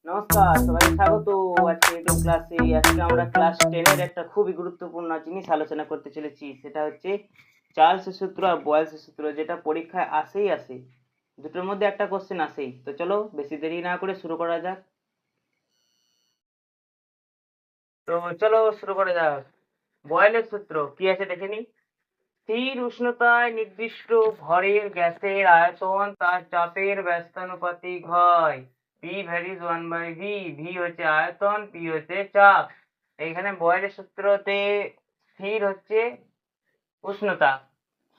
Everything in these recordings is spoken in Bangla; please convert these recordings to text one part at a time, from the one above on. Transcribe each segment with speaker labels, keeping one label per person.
Speaker 1: নমস্কার, সবাইকে স্বাগত আজকে ইউটিউব ক্লাসে। আজকে আমরা ক্লাস 10 এর একটা খুবই গুরুত্বপূর্ণ জিনিস আলোচনা করতে চলেছি। সেটা হচ্ছে চার্লসের সূত্র আর বয়েলসের সূত্র, যেটা পরীক্ষায় আসে। দুটোর মধ্যে একটা কোশ্চেন আসেই। তো চলো বেশি দেরি না করে শুরু করা যাক। তো চলো শুরু করা যাক। বয়েলের সূত্র কি আছে দেখে নি। স্থির উষ্ণতায় নির্দিষ্ট ভরের গ্যাসের আয়তন তার চাপের ব্যস্তানুপাতিক হয়। P varies 1/v। ভি হচ্ছে আয়তন, পি হচ্ছে চাপ। এইখানে বয়েলের সূত্রতে স্থির হচ্ছে উষ্ণতা।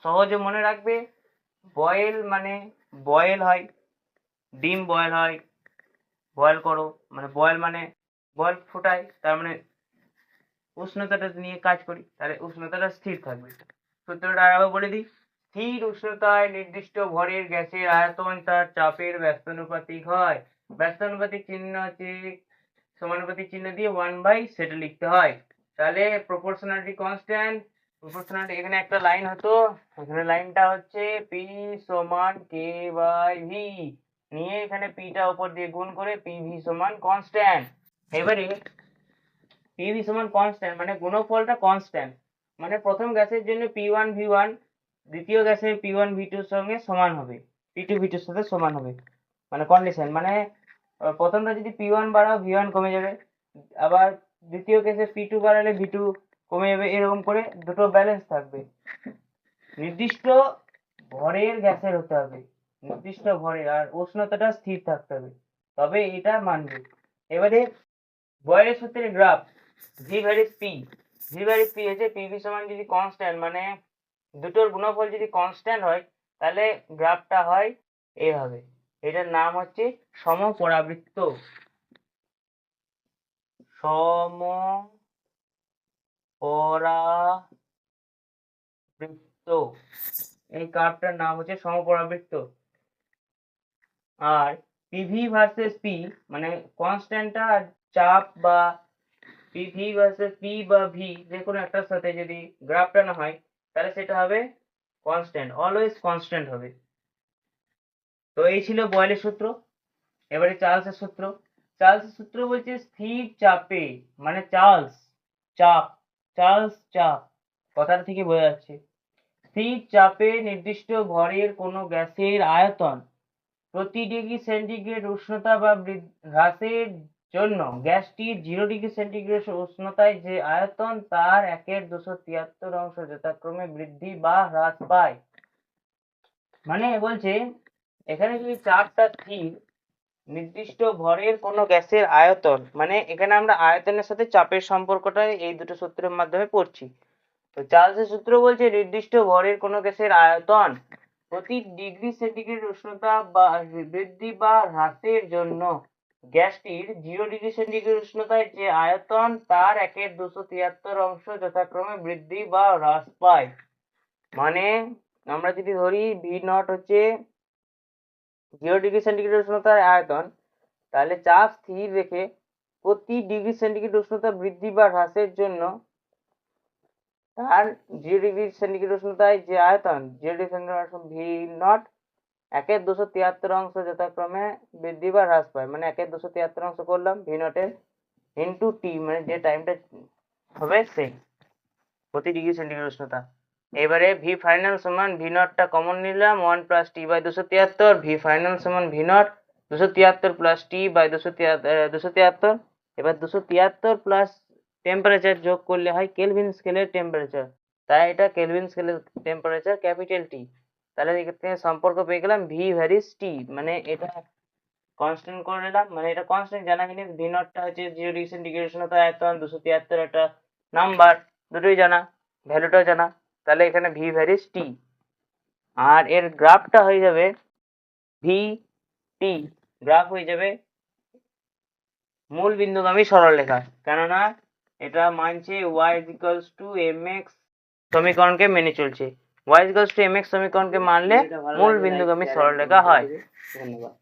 Speaker 1: সহজে মনে রাখবে, বয়েল মানে বয়েল হয়, ডিম বয়েল হয়, বয়েল করো মানে বয়েল মানে বয়েল ফোটাই, তার মানে উষ্ণতাটা নিয়ে কাজ করি, তাহলে উষ্ণতাটা স্থির থাকবে। সূত্রটা আবার বলে দিই। স্থির উষ্ণতায় নির্দিষ্ট ভরের গ্যাসের আয়তন তার চাপের ব্যস্তানুপাতিক হয়। ব্যস্তানুপাতিক চিহ্ন হচ্ছে সমানুপাতিক চিহ্ন দিয়ে 1/, সেটা লিখতে হয়। তাহলে প্রপোর্শনালিটি কনস্ট্যান্ট, প্রপোর্শনালিটি এখানে একটা লাইন হতো, এখানে লাইনটা হচ্ছে পি সমান কে বাই ভি, নিয়ে এখানে পিটা উপর দিয়ে গুণ করে পিভি সমান কনস্ট্যান্ট। এবারে পিভি সমান কনস্ট্যান্ট মানে গুণফলটা কনস্ট্যান্ট, মানে প্রথম গ্যাসের জন্য P1V1 দ্বিতীয় গ্যাসের P1V2 এর সঙ্গে সমান হবে, P2V2 এর সাথে সমান হবে, মানে কন্ডিশন। মানে প্রথমটা যদি P1 বাড়াও V1 কমে যাবে, আবার দ্বিতীয় কেসে P2 বাড়ালে V2 কমে যাবে, এরকম করে দুটো ব্যালেন্স থাকবে। নির্দিষ্ট ভরের গ্যাসের হতে হবে, নির্দিষ্ট ভরের, আর উষ্ণতাটা স্থির থাকতে হবে, তবে এটা মানবে। এবারে বয়েলের সূত্রের graph V varies P. V varies P হচ্ছে পিভি সমান যদি কনস্ট্যান্ট মানে দুটোর গুণফল যদি কনস্ট্যান্ট হয়, তাহলে গ্রাফটা হয় এইভাবে। এটার নাম হচ্ছে সমপরাবৃত্ত। সমপরাবৃত্ত, এই কার্ভটার নাম হচ্ছে সমপরাবৃত্ত। আর পিভি ভার্সেস পি মানে কনস্ট্যান্টটা চাপ, বা পিভি ভার্সেস পি বা ভি যে কোনো একটার সাথে যদি গ্রাফ টানা হয়, তাহলে সেটা হবে কনস্ট্যান্ট, অলওয়েজ কনস্ট্যান্ট হবে। তো এই ছিল বয়েলের সূত্র। এবারে চার্লসের সূত্র। চার্লসের সূত্র বলছে স্থির চাপে, মানে চার্লস চাপ, চার্লস চাপ কথাটা থেকে বোঝা যাচ্ছে। স্থির চাপে নির্দিষ্ট ভরের কোনো গ্যাসের আয়তন প্রতি ডিগ্রি সেন্টিগ্রেড উষ্ণতা বা হ্রাসের জন্য গ্যাসটির 0 ডিগ্রি সেন্টিগ্রেড উষ্ণতায় যে আয়তন তার 1/273 অংশ যথাক্রমে বৃদ্ধি বা হ্রাস পায়। মানে বলছে এখানে যদি চাপটা স্থির, নির্দিষ্ট ভরের কোনো গ্যাসের আয়তন, মানে এখানে আমরা আয়তনের সাথে চাপের সম্পর্কটা এই দুটো সূত্রের মাধ্যমে পড়ছি। তো চার্লসের সূত্র বলছে নির্দিষ্ট ভরের কোনো গ্যাসের আয়তন প্রতি ডিগ্রি সেন্টিগ্রেড উষ্ণতা বা বৃদ্ধি বা হ্রাসের জন্য গ্যাসটির 0 ডিগ্রি সেন্টিগ্রেড উষ্ণতায় যে আয়তন তার 1/273 অংশ যথাক্রমে বৃদ্ধি বা হ্রাস পায়। মানে আমরা যদি ধরি ভি নট হচ্ছে 0 ডিগ্রি সেন্টিগ্রেড উষ্ণতার আয়তন, তাহলে চাপ স্থির রেখে প্রতি ডিগ্রি সেন্টিগ্রেড উষ্ণতা বৃদ্ধি বা হ্রাসের জন্য তার 0 ডিগ্রি সেন্টিগ্রেড উষ্ণতায় যে আয়তন 0 ডিগ্রি সেন্টিগ্রেড ভি নট 1/273 অংশ যথাক্রমে বৃদ্ধি বা হ্রাস পায়। মানে 1/273 অংশ করলাম ভি নটের ইন্টু টি, মানে যে টাইমটা হবে সেই প্রতি ডিগ্রি সেন্টিগ্রেড উষ্ণতা। এবারে ভি ফাইনাল সমান ভি নটটা কমন নিলাম 1 plus T by 273, V final সমান V nought 273 plus T by 273। এবার 273 প্লাস টেম্পারেচার যোগ করলে হয় কেলভিন স্কেলের টেম্পারেচার, তাই এটা কেলভিন স্কেলের টেম্পারেচার ক্যাপিটাল টি। তাহলে এক্ষেত্রে সম্পর্ক পেয়ে গেলাম ভি ভ্যারিজ টি, মানে এটা কনস্ট্যান্ট করে নিলাম, মানে এটা কনস্ট্যান্ট জানা জিনিস। ভি নটটা হচ্ছে 0 ডিগ্রি সেন্টিগ্রেড উষ্ণতা আয়তন, 273 একটা নাম্বার, দুটোই জানা, ভ্যালুটাও জানা। তাহলে এখানে ভি ভ্যারিজ টি, আর এর গ্রাফটা হয়ে যাবে ভি টি, গ্রাফ হয়ে যাবে মূল বিন্দুগামী সরলরেখা, কেননা এটা মানছে y mx সমীকরণকে মেনে চলছে। y mx সমীকরণকে মানলে মূল বিন্দুগামী সরলরেখা হয়। ধন্যবাদ।